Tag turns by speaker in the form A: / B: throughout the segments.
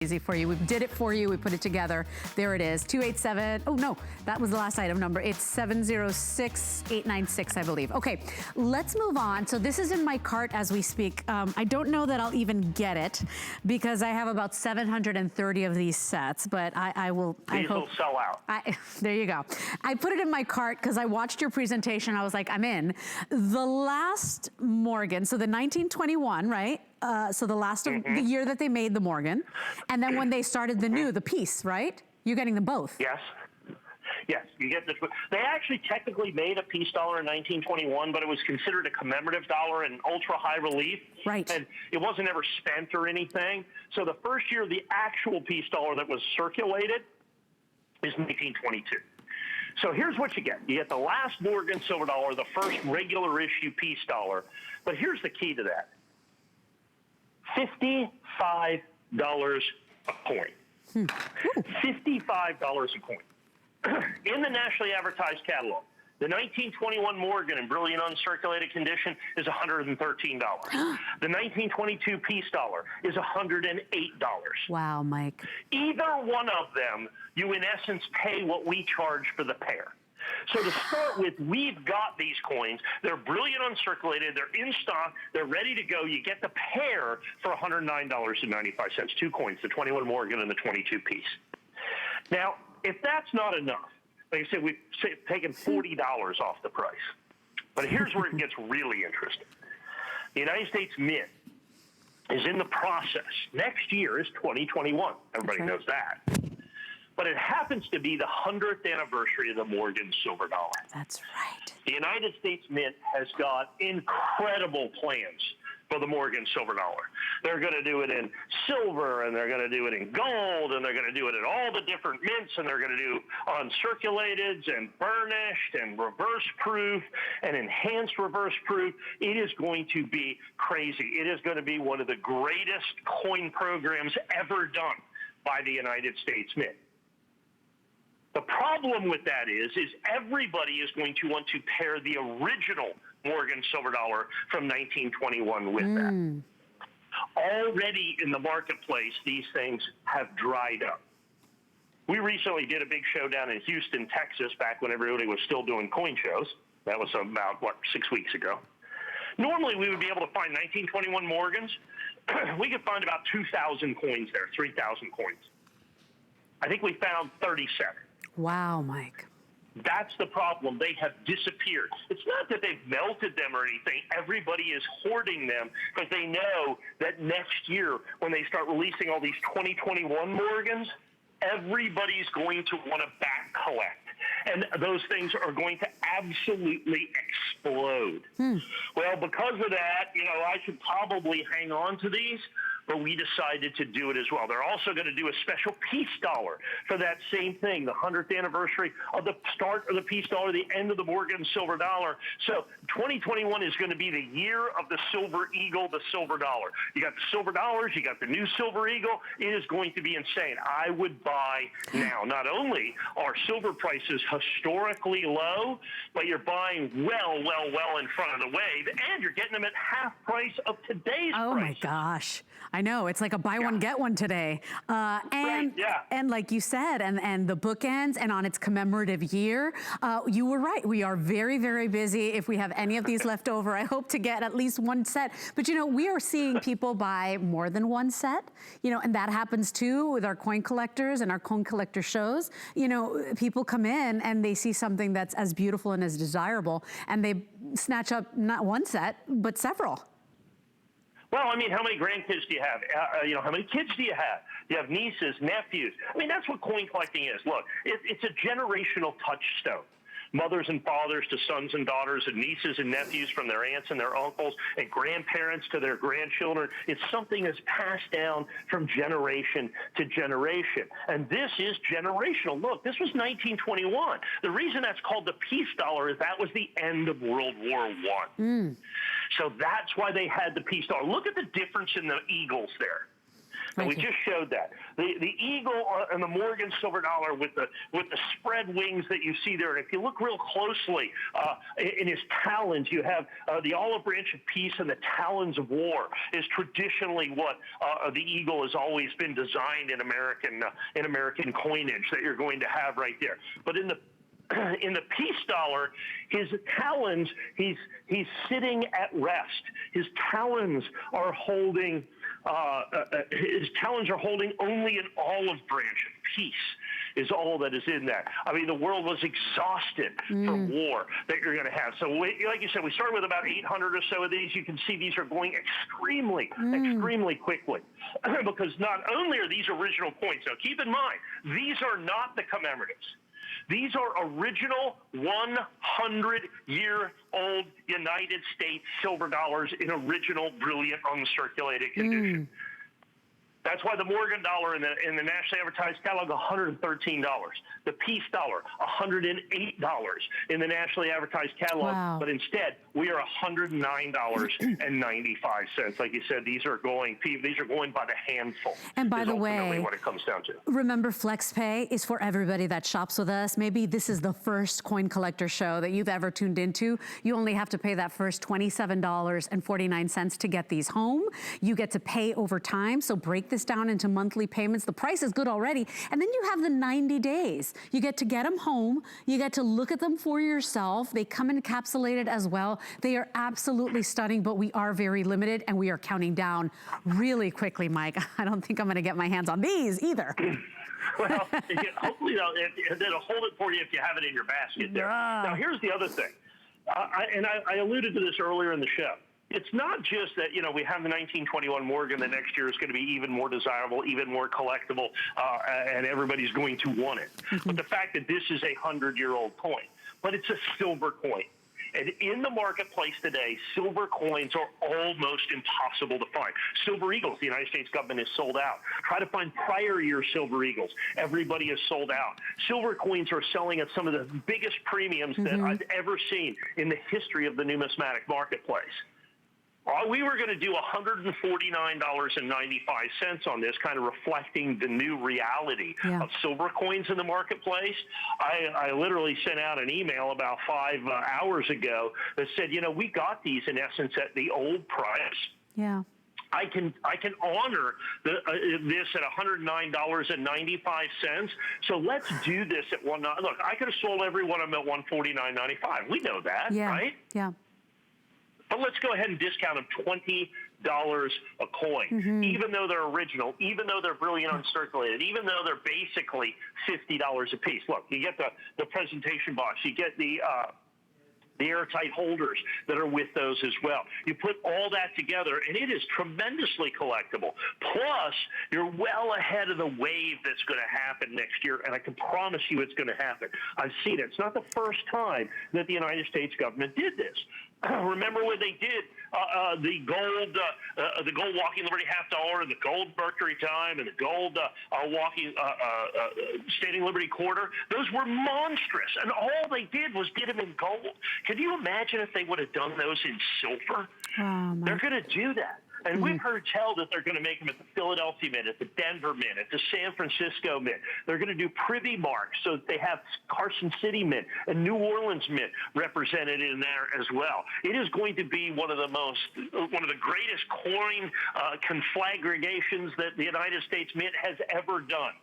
A: Easy for you. We did it for you. We put it together. There it is. 287. Oh no, that was the last item number. It's 706896, I believe. Okay, let's move on. So this is in my cart as we speak. I don't know that I'll even get it because I have about 730 of these sets, but I will.
B: These will sell out.
A: There you go. I put it in my cart because I watched your presentation. I was like, I'm in. The last Morgan, so the 1921, right? So the last of the year that they made the Morgan, and then when they started the piece, right? You're getting them both.
B: Yes. Yes, you get this. They actually technically made a peace dollar in 1921, but it was considered a commemorative dollar in ultra high relief.
A: Right.
B: And it wasn't ever spent or anything. So the first year the actual peace dollar that was circulated is 1922. So here's what you get. You get the last Morgan silver dollar, the first regular issue peace dollar. But here's the key to that. $55 a coin. $55 a coin. In the nationally advertised catalog, the 1921 Morgan in brilliant uncirculated condition is $113. The 1922 peace dollar is $108.
A: Wow, Mike.
B: Either one of them, you in essence pay what we charge for the pair. So to start with, we've got these coins. They're brilliant uncirculated. They're in stock. They're ready to go. You get the pair for $109.95. Two coins, the 21 Morgan and the 22 piece. Now, if that's not enough, like I said, we've taken $40 off the price. But here's where it gets really interesting. The United States Mint is in the process. Next year is 2021. Everybody knows that. But it happens to be the 100th anniversary of the Morgan silver dollar.
A: That's right.
B: The United States Mint has got incredible plans for the Morgan silver dollar. They're going to do it in silver, and they're going to do it in gold, and they're going to do it in all the different mints, and they're going to do uncirculated and burnished and reverse proof and enhanced reverse proof. It is going to be crazy. It is going to be one of the greatest coin programs ever done by the United States Mint. The problem with that is everybody is going to want to pair the original Morgan silver dollar from 1921 with that. Already in the marketplace, these things have dried up. We recently did a big show down in Houston, Texas, back when everybody was still doing coin shows. That was about, 6 weeks ago. Normally, we would be able to find 1921 Morgans. We could find about 2,000 coins there, 3,000 coins. I think we found 37.
A: Wow, Mike.
B: That's the problem. They have disappeared. It's not that they've melted them or anything. Everybody is hoarding them because they know that next year when they start releasing all these 2021 Morgans, everybody's going to want to back collect. And those things are going to absolutely explode. Well, because of that, I should probably hang on to these, but we decided to do it as well. They're also going to do a special peace dollar for that same thing, the 100th anniversary of the start of the peace dollar, the end of the Morgan silver dollar. So 2021 is going to be the year of the silver eagle, the silver dollar. You got the silver dollars, you got the new silver eagle. It is going to be insane. I would buy now. Not only are silver prices historically low, but you're buying well in front of the wave, and you're getting them at half price of today's price.
A: Oh my gosh. I know, it's like a buy one, get one today. And like you said, and the bookends, and on its commemorative year, you were right. We are very, very busy. If we have any of these left over, I hope to get at least one set. But we are seeing people buy more than one set, and that happens too with our coin collectors and our coin collector shows. People come in and they see something that's as beautiful and as desirable, and they snatch up not one set, but several.
B: Well, I mean, how many grandkids do you have? How many kids do you have? You have nieces, nephews. I mean, that's what coin collecting is. Look, it's a generational touchstone. Mothers and fathers to sons and daughters, and nieces and nephews from their aunts and their uncles, and grandparents to their grandchildren. It's something that's passed down from generation to generation. And this is generational. Look, this was 1921. The reason that's called the peace dollar is that was the end of World War I. So that's why they had the peace dollar. Look at the difference in the eagles there. And we just showed that. The eagle and the Morgan silver dollar with the spread wings that you see there. And if you look real closely in his talons, you have the olive branch of peace and the talons of war is traditionally what the eagle has always been designed in American coinage that you're going to have right there. But in the peace dollar, his talons, he's sitting at rest. His talons are holding only an olive branch of peace is all that is in that. I mean, the world was exhausted from war that you're going to have. So like you said, we started with about 800 or so of these. You can see these are going extremely quickly because not only are these original coins, now keep in mind, these are not the commemoratives. These are original 100-year-old United States silver dollars in original, brilliant, uncirculated condition. That's why the Morgan dollar in the nationally advertised catalog, $113. The peace dollar, $108 in the nationally advertised catalog. Wow. But instead, we are $109.95. Like you said, these are going by the handful. And by the way, what it comes down to.
A: Remember, FlexPay is for everybody that shops with us. Maybe this is the first coin collector show that you've ever tuned into. You only have to pay that first $27.49 to get these home. You get to pay over time, so break this down into monthly payments. The price is good already. And then you have the 90 days. You get to get them home. You get to look at them for yourself. They come encapsulated as well. They are absolutely stunning, but we are very limited and we are counting down really quickly, Mike. I don't think I'm gonna get my hands on these either.
B: Well, hopefully they'll hold it for you if you have it in your basket there. Now, here's the other thing. I alluded to this earlier in the show. It's not just that, you know, we have the 1921 Morgan, the next year is going to be even more desirable, even more collectible, and everybody's going to want it. But the fact that this is a 100-year-old coin, but it's a silver coin. And in the marketplace today, silver coins are almost impossible to find. Silver Eagles, the United States government has sold out. Try to find prior year Silver Eagles. Everybody is sold out. Silver coins are selling at some of the biggest premiums that I've ever seen in the history of the numismatic marketplace. We were going to do $149.95 on this, kind of reflecting the new reality of silver coins in the marketplace. I literally sent out an email about 5 hours ago that said, you know, we got these in essence at the old price. Yeah. I can honor this at $109.95. So let's do this at $1. Look, I could have sold every one of them at $149.95. We know that, right? Yeah. But let's go ahead and discount them $20 a coin, even though they're original, even though they're brilliant uncirculated, even though they're basically $50 a piece. Look, you get the presentation box, you get the airtight holders that are with those as well. You put all that together, and it is tremendously collectible. Plus, you're well ahead of the wave that's going to happen next year, and I can promise you it's going to happen. I've seen it. It's not the first time that the United States government did this. Remember when they did the gold walking Liberty $50, and the gold Mercury Time, and the gold walking Standing Liberty Quarter? Those were monstrous, and all they did was get them in gold. Can you imagine if they would have done those in silver? They're going to do that. And we've heard tell that they're going to make them at the Philadelphia Mint, at the Denver Mint, at the San Francisco Mint. They're going to do privy marks so that they have Carson City Mint and New Orleans Mint represented in there as well. It is going to be one of the greatest coin conflagrations that the United States Mint has ever done.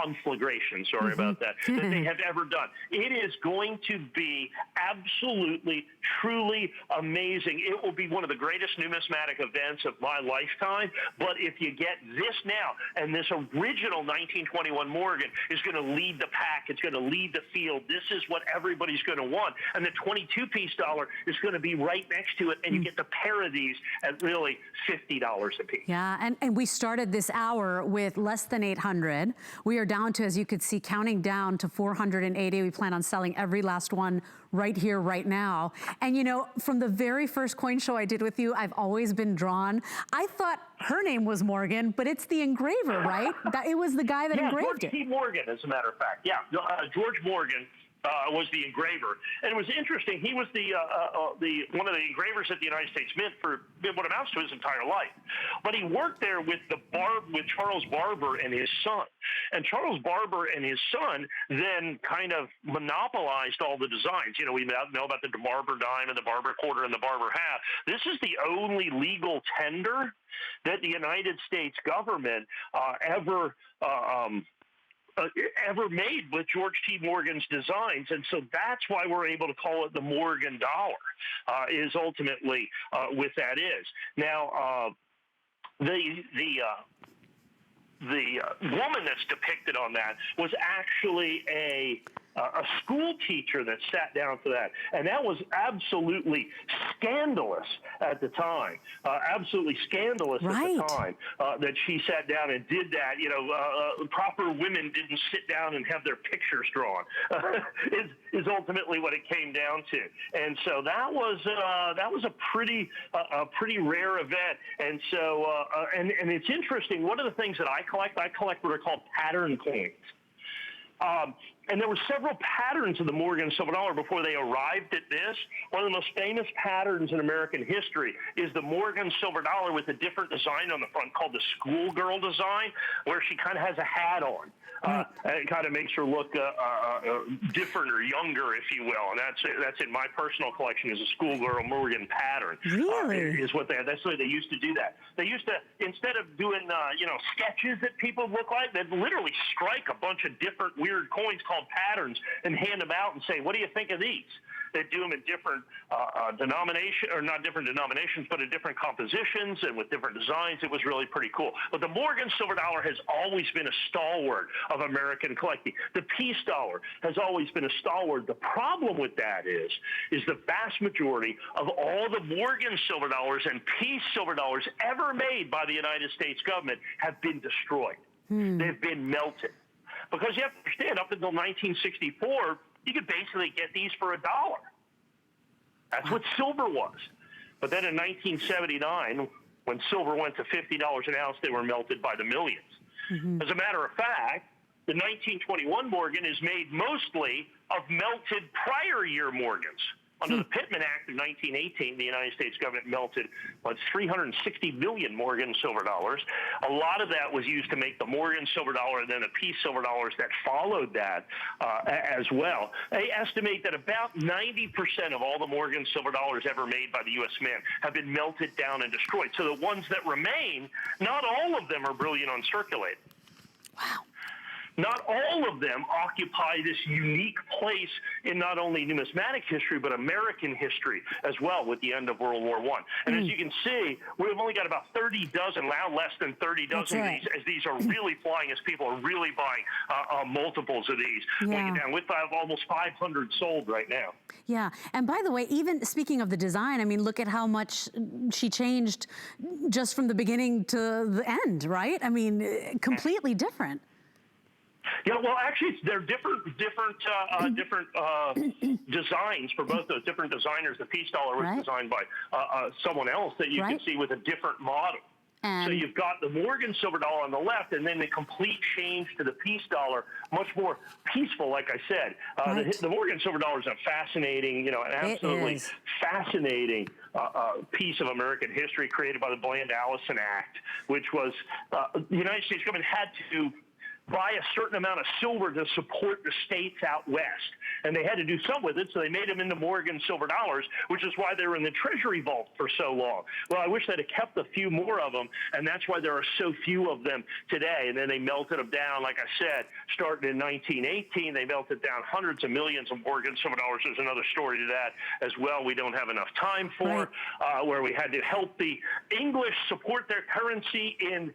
B: Conflagration, sorry about that, that they have ever done. It is going to be absolutely, truly amazing. It will be one of the greatest numismatic events of my lifetime. But if you get this now, and this original 1921 Morgan is going to lead the pack, it's going to lead the field. This is what everybody's going to want. And the 22-piece dollar is going to be right next to it, and you get the pair of these at really $50 a piece.
A: Yeah, and we started this hour with less than 800. We are down to, as you could see, counting down to 480. We plan on selling every last one right here, right now. And you know, from the very first coin show I did with you, I've always been drawn. I thought her name was Morgan, but it's the engraver, right? It was the guy that engraved
B: George T. Morgan, as a matter of fact. Yeah, George Morgan was the engraver, and it was interesting. He was the one of the engravers at the United States Mint for what amounts to his entire life. But he worked there with Charles Barber and his son, and Charles Barber and his son then kind of monopolized all the designs. You know, we know about the Barber dime and the Barber quarter and the Barber half. This is the only legal tender that the United States government ever made with George T. Morgan's designs, and so that's why we're able to call it the Morgan dollar. Is ultimately what that is. Now, the woman that's depicted on that was actually a school teacher that sat down for that, and that was absolutely scandalous at the time. Absolutely scandalous at the time that she sat down and did that. You know, proper women didn't sit down and have their pictures drawn. is ultimately what it came down to, and so that was a pretty rare event. And so and it's interesting. One of the things that I collect what are called pattern coins. And there were several patterns of the Morgan silver dollar before they arrived at this. One of the most famous patterns in American history is the Morgan silver dollar with a different design on the front called the schoolgirl design, where she kind of has a hat on. It kind of makes her look different or younger, if you will, and that's in my personal collection is a schoolgirl Morgan pattern.
A: Really,
B: is what that's the way they used to do that. They used to, instead of doing sketches that people look like, they'd literally strike a bunch of different weird coins called patterns and hand them out and say, "What do you think of these?" They'd do them in different denominations, or not different denominations, but in different compositions and with different designs. It was really pretty cool. But the Morgan silver dollar has always been a stalwart of American collecting. The peace dollar has always been a stalwart. The problem with that is the vast majority of all the Morgan silver dollars and peace silver dollars ever made by the United States government have been destroyed. They've been melted. Because you have to understand, up until 1964, you could basically get these for $1. That's what silver was. But then in 1979, when silver went to $50 an ounce, they were melted by the millions. As a matter of fact, the 1921 Morgan is made mostly of melted prior year Morgans. Under the Pittman Act of 1918, the United States government melted 360 million Morgan silver dollars. A lot of that was used to make the Morgan silver dollar and then the peace silver dollars that followed that as well. They estimate that about 90% of all the Morgan silver dollars ever made by the U.S. Mint have been melted down and destroyed. So the ones that remain, not all of them are brilliant uncirculated.
A: Wow.
B: Not all of them occupy this unique place in not only numismatic history, but American history as well with the end of World War I. And as you can see, we've only got about 30 dozen, now less than 30 dozen of these, as these are really flying, as people are really buying multiples of these. Down with almost 500 sold right now.
A: Yeah, and by the way, even speaking of the design, I mean, look at how much she changed just from the beginning to the end, right? I mean, completely different.
B: Yeah, well, actually, they're different designs for both those different designers. The peace dollar was designed by someone else that you can see with a different model. So you've got the Morgan silver dollar on the left, and then the complete change to the peace dollar, much more peaceful, like I said. The Morgan silver dollar is a fascinating, an absolutely fascinating piece of American history created by the Bland-Allison Act, which was the United States government had to buy a certain amount of silver to support the states out west. And they had to do some with it, so they made them into Morgan silver dollars, which is why they were in the Treasury vault for so long. Well, I wish they'd have kept a few more of them, and that's why there are so few of them today. And then they melted them down, like I said, starting in 1918. They melted down hundreds of millions of Morgan silver dollars. There's another story to that as well we don't have enough time for, where we had to help the English support their currency in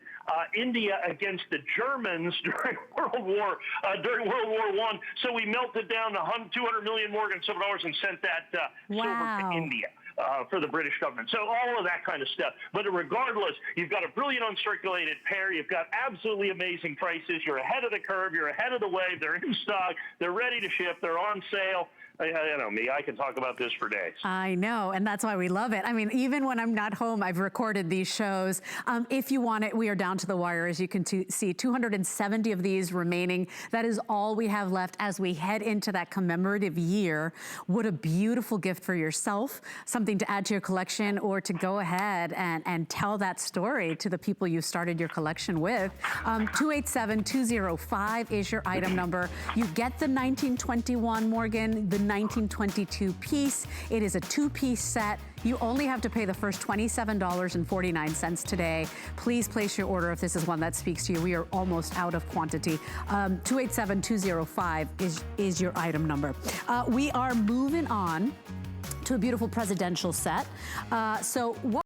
B: India against the Germans during World War I. So we melted down 200 million Morgan silver dollars and sent that silver to India. for the British government. So all of that kind of stuff. But regardless, you've got a brilliant uncirculated pair. You've got absolutely amazing prices. You're ahead of the curve. You're ahead of the wave. They're in stock. They're ready to ship. They're on sale. You know me, I can talk about this for days.
A: I know, and that's why we love it. I mean, even when I'm not home, I've recorded these shows. If you want it, we are down to the wire, as you can see, 270 of these remaining. That is all we have left as we head into that commemorative year. What a beautiful gift for yourself, something to add to your collection, or to go ahead and tell that story to the people you started your collection with. 287-205 is your item number. You get the 1921, Morgan, the 1922 piece. It is a 2-piece set. You only have to pay the first $27.49 today. Please place your order if this is one that speaks to you. We are almost out of quantity. 287-205 is your item number. We are moving on to a beautiful presidential set. So what